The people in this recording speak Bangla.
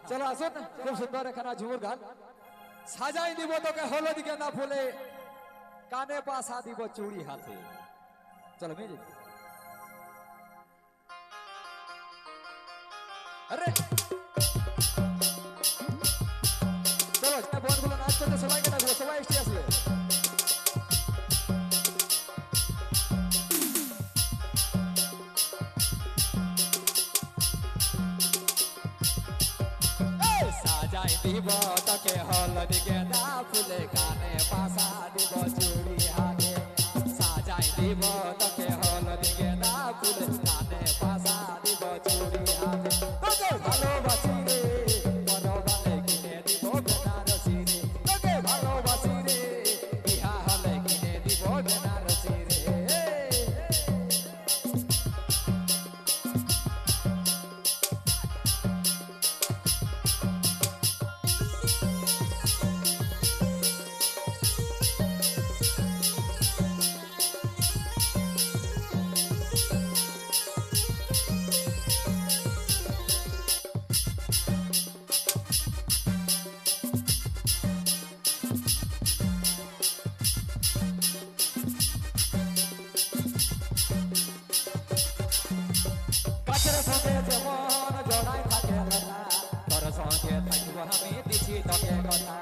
চলো আসুন, খুব সুন্দর এখানে ঝুমুর গান সাজাই দিব তোকে হলুদ গেঁদা ফুলে, কানে পাশা দিব চুড়ি হাতে। চলো মিউজিক। আরে চলো বোনগুলো নাচ করতে, সবাইকে ডাকবো, সবাই এসে আসবে। সাজাই দিব তোকে হলুদ গেঁদা ফুলে, কানে পাশা দিব চুড়ি হাতে। সাজাই দিব তোকে হলুদ গেঁদা ফুলে, কানে পাশা দিব চুড়ি হাতে। তোকে ভালোবাসি রে, পরবালে কিনে দিব বেনারসি রে। তোকে ভালোবাসি রে, বিহা হলে কিনে দিব বেনারসি রে। কাছের সঙ্গে যেমন জড়াই থাকে কথা, তোর সঙ্গে থাকবো আমি দিছি তোকে কথা।